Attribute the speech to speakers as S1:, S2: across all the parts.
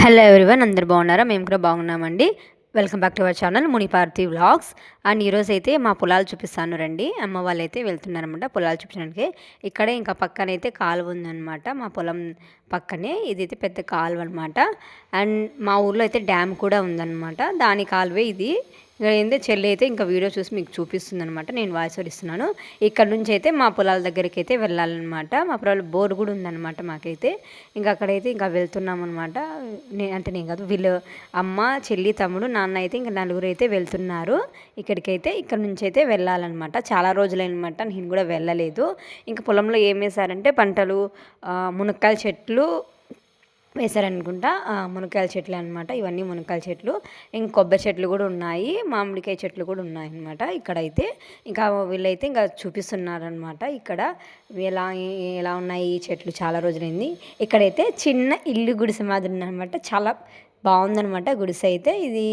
S1: Hello everyone, అందరు బాగున్నారా? మేము కూడా బాగున్నామండి. Welcome back to our channel Muniparthi vlogs. And ఈరోజు అయితే మా పొలాలు చూపిస్తాను రండి. అమ్మ వాళ్ళు అయితే వెళ్తున్నారనమాట పొలాలు చూపించడానికి. ఇక్కడే ఇంకా పక్కనైతే కాలువ ఉందన్నమాట. మా పొలం పక్కనే ఇదైతే పెద్ద కాలువ అనమాట. అండ్ మా ఊర్లో అయితే డ్యామ్ కూడా ఉందన్నమాట. దాని కాలువే ఇది. ఏంటంటే చెల్లి అయితే ఇంకా వీడియో చూసి మీకు చూపిస్తుంది అనమాట. నేను వాయిస్ ఓవర్ ఇస్తున్నాను. ఇక్కడ నుంచి అయితే మా పొలాల దగ్గరికి అయితే వెళ్ళాలన్నమాట. మా పొలాలు బోర్ కూడా ఉందన్నమాట మాకైతే. ఇంకా అక్కడైతే ఇంకా వెళ్తున్నాం అనమాట. నేను కాదు, వీళ్ళు అమ్మ, చెల్లి, తమ్ముడు, నాన్న అయితే ఇంకా నలుగురు అయితే వెళ్తున్నారు ఇక్కడికైతే. ఇక్కడ నుంచి అయితే వెళ్ళాలన్నమాట. చాలా రోజులైనమాట నేను కూడా వెళ్ళలేదు. ఇంకా పొలంలో ఏం వేశారంటే పంటలు, మునక్కాయల చెట్లు వేశారనుకుంటా. మునక్కాయల చెట్లు అనమాట. ఇవన్నీ మునక్కాయల చెట్లు. ఇంక కొబ్బరి చెట్లు కూడా ఉన్నాయి, మామిడికాయ చెట్లు కూడా ఉన్నాయి అనమాట. ఇక్కడైతే ఇంకా వీళ్ళైతే ఇంకా చూపిస్తున్నారనమాట. ఇక్కడ ఎలా ఎలా ఉన్నాయి ఈ చెట్లు, చాలా రోజులైంది. ఇక్కడైతే చిన్న ఇల్లు గుడిసె మాదిరి ఉందనమాట. చాలా బాగుందనమాట గుడిసె అయితే. ఇది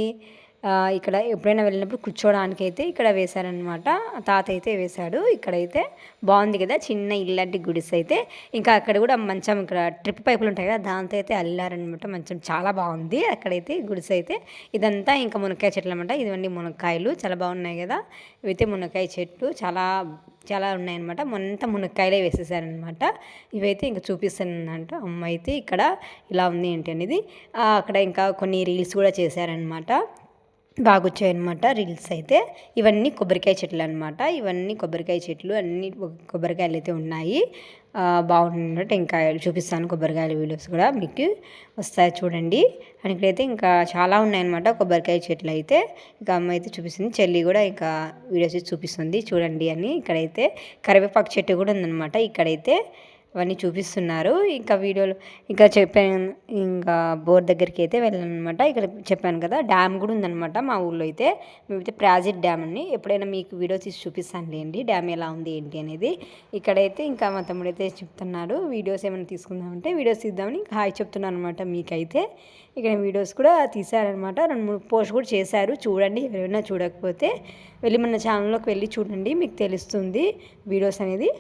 S1: ఇక్కడ ఎప్పుడైనా వెళ్ళినప్పుడు కూర్చోవడానికి అయితే ఇక్కడ వేశారనమాట. తాత అయితే వేశాడు. ఇక్కడైతే బాగుంది కదా, చిన్న ఇల్లాంటి గుడిసె అయితే. ఇంకా అక్కడ కూడా మంచం, ఇక్కడ ట్రిప్ పైపులు ఉంటాయి కదా, దాంతో అయితే అల్లారనమాట. మంచం చాలా బాగుంది అక్కడైతే గుడిసె అయితే. ఇదంతా ఇంకా మునక్కాయ చెట్లు అనమాట. ఇవన్నీ మునక్కాయలు చాలా బాగున్నాయి కదా. ఇవైతే మునక్కాయ చెట్లు చాలా చాలా ఉన్నాయన్నమాట. మొన్నంతా మునక్కాయలే వేసేసారనమాట. ఇవైతే ఇంకా చూపిస్తానంట అమ్మ అయితే ఇక్కడ ఇలా ఉంది ఏంటి అనేది. అక్కడ ఇంకా కొన్ని రీల్స్ కూడా చేశారనమాట. బాగా వచ్చాయన్నమాట రీల్స్ అయితే. ఇవన్నీ కొబ్బరికాయ చెట్లు అనమాట. ఇవన్నీ కొబ్బరికాయ చెట్లు, అన్ని కొబ్బరికాయలు అయితే ఉన్నాయి. బాగుంది. టెంకాయలు చూపిస్తాను, కొబ్బరికాయల వీడియోస్ కూడా మీకు వస్తాయి చూడండి. అండ్ ఇక్కడైతే ఇంకా చాలా ఉన్నాయన్నమాట కొబ్బరికాయ చెట్లు అయితే. ఇంకా అమ్మ అయితే చూపిస్తుంది, చెల్లి కూడా ఇంకా వీడియోస్ చూపిస్తుంది చూడండి అని. ఇక్కడైతే కరివేపాకు చెట్టు కూడా ఉందన్నమాట. ఇక్కడైతే అవన్నీ చూపిస్తున్నారు. ఇంకా వీడియోలు ఇంకా చెప్పాను. ఇంకా బోర్ దగ్గరికి అయితే వెళ్ళానమాట. ఇక్కడ చెప్పాను కదా, డ్యామ్ కూడా ఉందన్నమాట మా ఊళ్ళో అయితే. మేమైతే ప్రాజెక్ట్ డ్యామ్ అని ఎప్పుడైనా మీకు వీడియో తీసి చూపిస్తాను లేండి, డ్యామ్ ఎలా ఉంది ఏంటి అనేది. ఇక్కడైతే ఇంకా మా తమ్ముడు అయితే చెప్తున్నారు వీడియోస్ ఏమైనా తీసుకుందామంటే వీడియోస్ తీద్దామని ఇంకా హాయ్ చెప్తున్నాను అనమాట మీకైతే. ఇక్కడ వీడియోస్ కూడా తీశారనమాట. 2-3 పోస్ట్ కూడా చేశారు చూడండి. ఎవరైనా చూడకపోతే వెళ్ళి మన ఛానల్లోకి వెళ్ళి చూడండి, మీకు తెలుస్తుంది వీడియోస్ అనేది.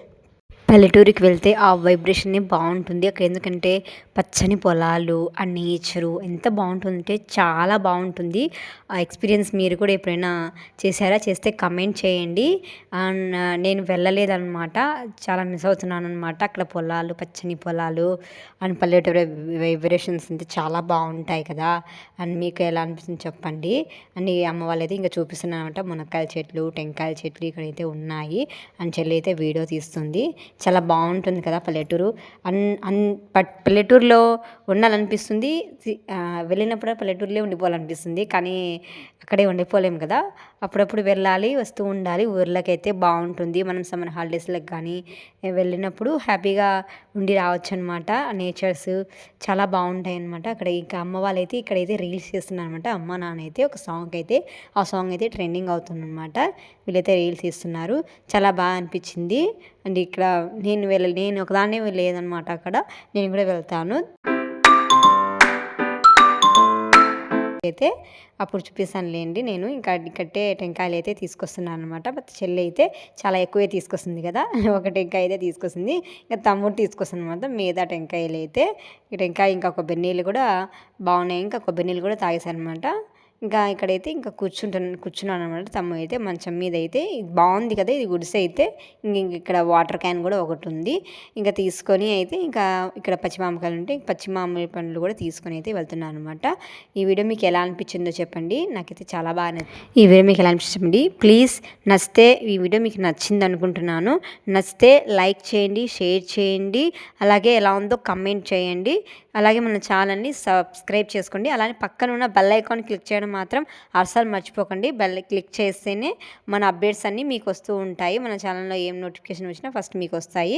S1: పల్లెటూరికి వెళ్తే ఆ వైబ్రేషనే బాగుంటుంది అక్కడ. ఎందుకంటే పచ్చని పొలాలు, ఆ నేచరు ఎంత బాగుంటుందంటే చాలా బాగుంటుంది. ఆ ఎక్స్పీరియన్స్ మీరు కూడా ఎప్పుడైనా చేశారా? చేస్తే కమెంట్ చేయండి. అండ్ నేను వెళ్ళలేదన్నమాట, చాలా మిస్ అవుతున్నాను అనమాట. అక్కడ పొలాలు, పచ్చని పొలాలు అండ్ పల్లెటూరు వైబ్రేషన్స్ అంటే చాలా బాగుంటాయి కదా. అండ్ మీకు ఎలా అనిపిస్తుంది చెప్పండి. అండ్ అమ్మ వాళ్ళైతే ఇంకా చూపిస్తున్నాను అనమాట. మునక్కాయల చెట్లు, టెంకాయల చెట్లు ఇక్కడైతే ఉన్నాయి. అండ్ చెల్లి అయితే వీడియో తీస్తుంది. చాలా బాగుంటుంది కదా పల్లెటూరు. పల్లెటూరులో ఉండాలనిపిస్తుంది, వెళ్ళినప్పుడు పల్లెటూరులో ఉండిపోవాలనిపిస్తుంది. కానీ అక్కడే ఉండిపోలేము కదా, అప్పుడప్పుడు వెళ్ళాలి, వస్తూ ఉండాలి. ఊర్లకైతే బాగుంటుంది. మనం సమ్మర్ హాలిడేస్లకు కానీ వెళ్ళినప్పుడు హ్యాపీగా ఉండి రావచ్చు అనమాట. నేచర్స్ చాలా బాగుంటాయి అనమాట అక్కడ. ఇంకా అమ్మ వాళ్ళైతే ఇక్కడైతే రీల్స్ చేస్తున్నారు అనమాట. అమ్మ నాన్న అయితే ఒక సాంగ్ అయితే, ఆ సాంగ్ అయితే ట్రెండింగ్ అవుతుందన్నమాట. వీళ్ళైతే రీల్స్ తీస్తున్నారు. చాలా బాగా అనిపించింది. అండ్ ఇక్కడ నేను ఒకదాన్నే లేదనమాట అక్కడ, నేను కూడా వెళ్తాను అయితే. అప్పుడు చూపిస్తానులేండి. నేను ఇంకా ఇక్కడే టెంకాయలు అయితే తీసుకొస్తున్నాను అనమాట. బట్ చెల్లి అయితే చాలా ఎక్కువే తీసుకొస్తుంది కదా, ఒక టెంకాయ అయితే తీసుకొస్తుంది. ఇంకా తమ్ముడు తీసుకొస్తుంది అనమాట మీద టెంకాయలు అయితే. ఈ టెంకాయ ఇంకా కొబ్బరి నీళ్ళు కూడా బాగున్నాయి. ఇంకా కొబ్బరి నీళ్ళు కూడా తాగేశారనమాట. ఇంకా ఇక్కడైతే ఇంకా కూర్చున్నాను అనమాట. తమ్ముడు అయితే మంచం మీద అయితే. బాగుంది కదా ఇది గుడిసె అయితే. ఇక్కడ వాటర్ క్యాన్ కూడా ఒకటి ఉంది. ఇంకా తీసుకొని అయితే ఇంకా ఇక్కడ పచ్చిమామిడికాయలు ఉంటే పచ్చిమామిడి పండ్లు కూడా తీసుకొని అయితే వెళ్తున్నాను అనమాట. ఈ వీడియో మీకు ఎలా అనిపించిందో చెప్పండి. నాకైతే చాలా బాగా ఈ వీడియో మీకు ఎలా అనిపించింది ప్లీజ్. నచ్చితే ఈ వీడియో మీకు నచ్చింది అనుకుంటున్నాను. నచ్చితే లైక్ చేయండి, షేర్ చేయండి, అలాగే ఎలా ఉందో కమెంట్ చేయండి. అలాగే మన ఛానల్ని సబ్స్క్రైబ్ చేసుకోండి. అలానే పక్కన ఉన్న బెల్ ఐకాన్ క్లిక్ చేయడం మాత్రం అస్సలు మర్చిపోకండి. బెల్ క్లిక్ చేస్తేనే మన అప్డేట్స్ అన్నీ మీకు వస్తూ ఉంటాయి. మన ఛానల్లో ఏం నోటిఫికేషన్ వచ్చినా ఫస్ట్ మీకు వస్తాయి.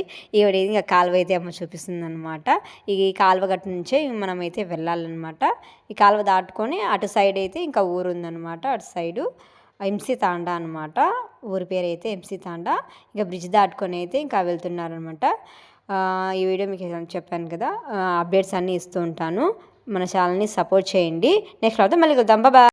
S1: ఇంకా కాలువ అయితే అమ్మ చూపిస్తుంది అనమాట. ఈ కాలువ గట్టు నుంచే మనమైతే వెళ్ళాలన్నమాట. ఈ కాలువ దాటుకొని అటు సైడ్ అయితే ఇంకా ఊరు ఉందన్నమాట. అటు సైడు ఎంసీ తాండా అనమాట. ఊరి పేరు అయితే ఎంసీ తాండా. ఇంకా బ్రిడ్జ్ దాటుకొని అయితే ఇంకా వెళ్తున్నారనమాట. ఈ వీడియో మీకు చెప్పాను కదా, అప్డేట్స్ అన్నీ ఇస్తూ ఉంటాను. మన ఛానల్ని సపోర్ట్ చేయండి. నెక్స్ట్ అయితే మళ్ళీ కలుద్దాం. బాయ్.